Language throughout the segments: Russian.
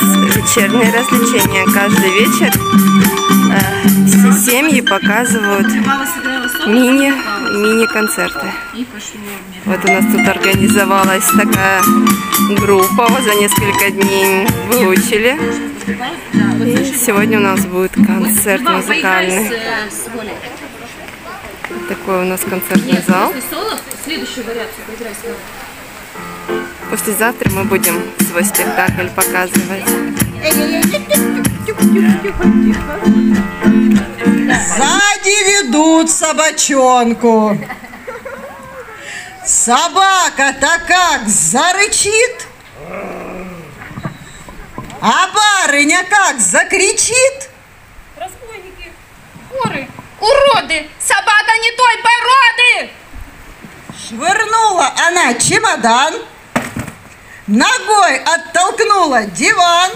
нас вечернее развлечение. Каждый вечер все семьи показывают мини-концерты. Вот у нас тут организовалась такая группа, вот за несколько дней выучили. И сегодня у нас будет концерт музыкальный. Вот такой у нас концертный зал. Послезавтра мы будем свой спектакль показывать. Сзади ведут собачонку. Собака-то как зарычит, а барыня как закричит. Разбойники, воры, уроды, собака не той породы. Швырнула она чемодан, ногой оттолкнула диван,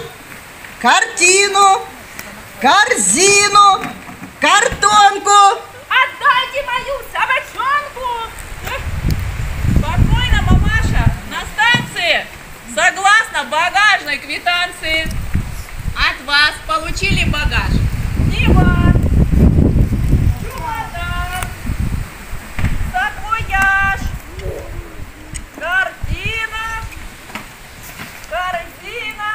картину, корзину, картонку. Отдайте мою собачонку. Спокойно, мамаша, на станции, согласно багажной квитанции. От вас получили багаж. Диван, чемодан, саквояж, картина, корзина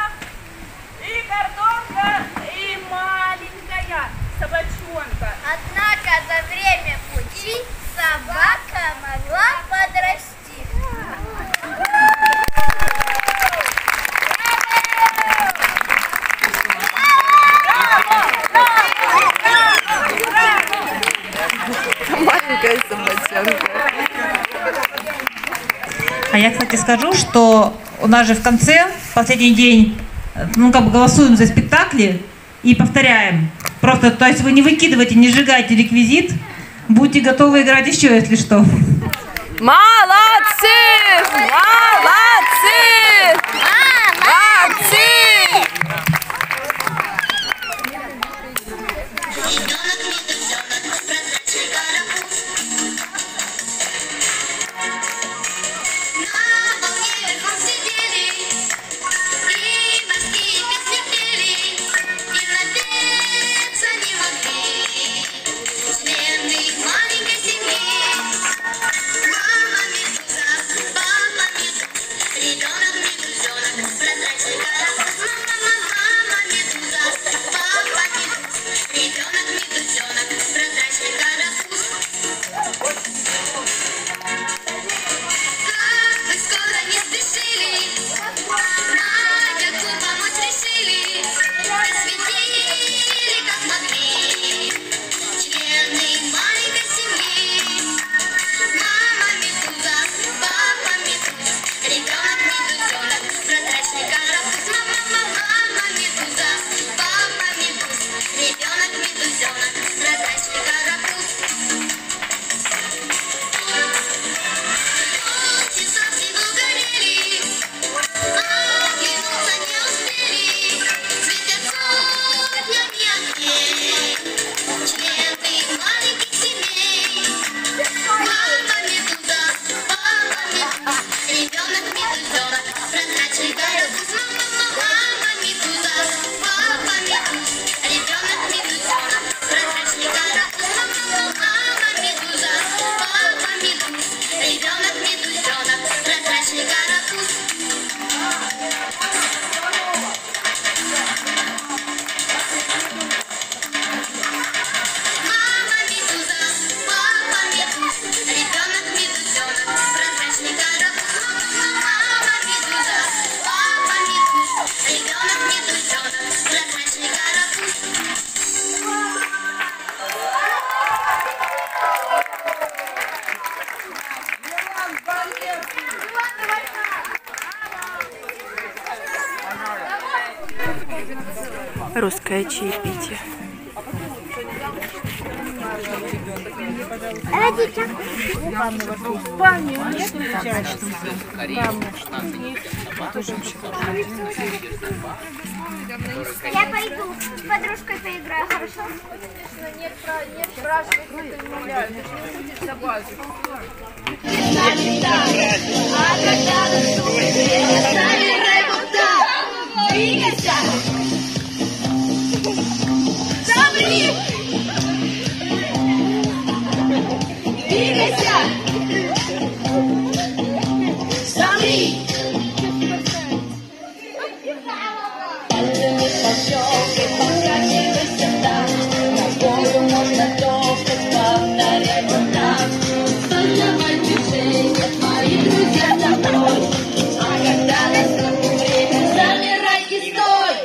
и картонка, и маленькая собачонка. Однако за время пути собака могла подрасти. Маленькая собачонка. А я, кстати, скажу, что у нас же в конце, в последний день, ну, как бы голосуем за спектакли и повторяем. Просто, то есть вы не выкидывайте, не сжигайте реквизит, будьте готовы играть еще, если что. Молодцы! Молодцы! Молодцы! Русское чаепитие. Я пойду с подружкой поиграю, хорошо? Нет, спрашивай, кто ты гуляешь. Не будешь собаки. Двигайся! Замри! Двигайся! Замри! Покачивайся так, тобою можно топать, повторяй вот так. Создавай движение, твои друзья за тобой. А когда наступит время, замирай и стой.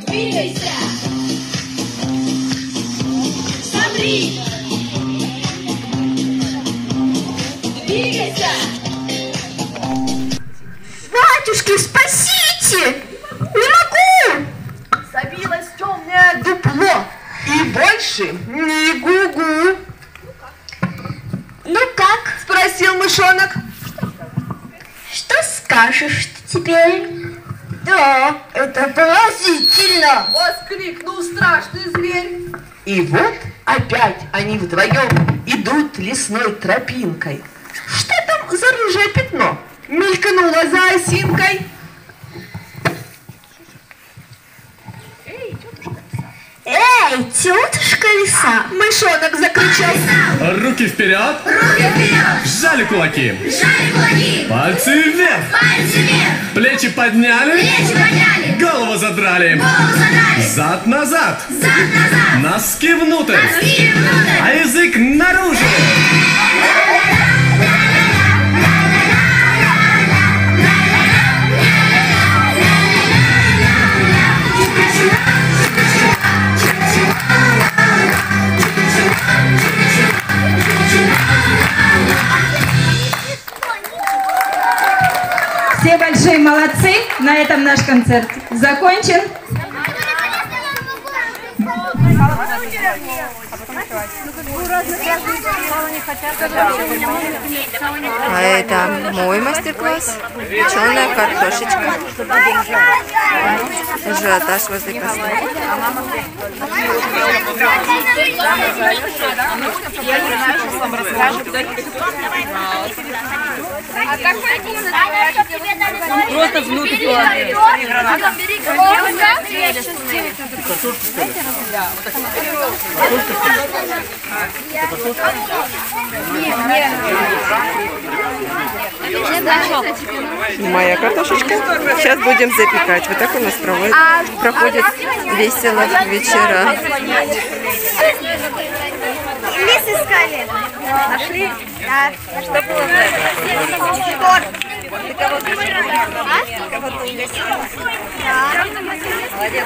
Двигайся! Замри! Двигайся! Батюшки, спасите! Не могу! Забилось темное дупло. И больше не гугу. Ну как? Спросил мышонок. Что скажешь теперь? Да, это поразительно! Воскликнул страшный зверь. И вот опять они вдвоем идут лесной тропинкой. Что там за рыжее пятно? Мелькнуло за осинкой. Эй, тетушка лиса! Мышонок закричал. Руки вперед! Руки вперед! Сжали кулаки! Сжали кулаки! Пальцы вверх! Пальцы вверх! Плечи подняли! Плечи подняли! Голову задрали! Голову задрали! Зад назад! Зад назад! Носки внутрь! Носки внутрь! А язык наружу! Все большие молодцы. На этом наш концерт закончен. А это мой мастер-класс. Печеная картошечка. Ажиотаж возле костра. Просто внутрь положи. Моя картошечка. Сейчас будем запекать. Вот так у нас проходит весело вечера. Лис искали. Нашли? Да. Что было за это? Торт. Ты кого-то угостила? Кого-то угостила? Молодец,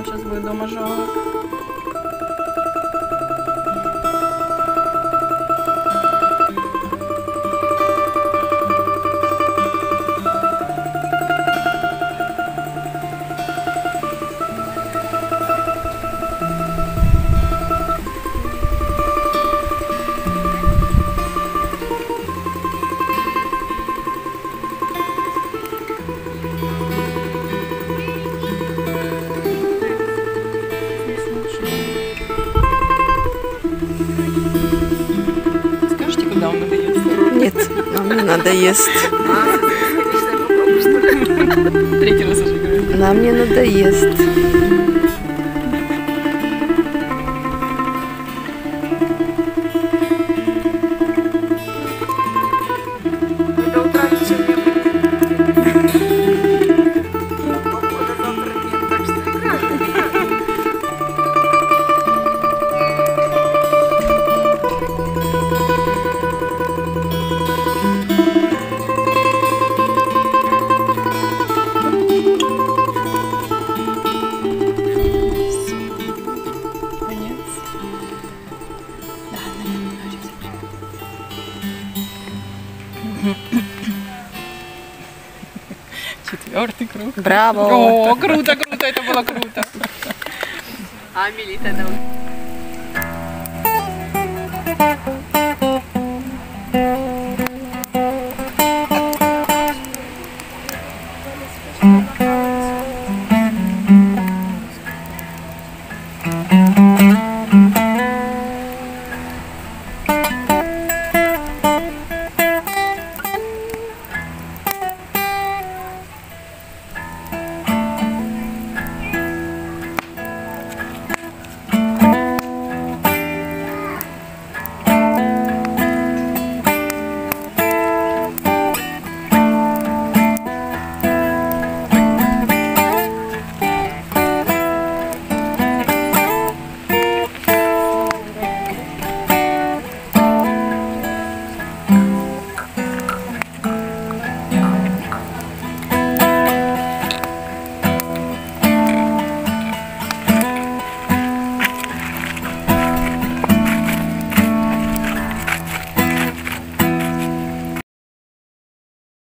сейчас будет дома жалоб. Нет, нам не надоест. Третий раз уже говорю. Нам не надоест. До утра ничего не будет. Четвертый круг. Браво! О, круто, круто, это было круто. А Мелита, давай.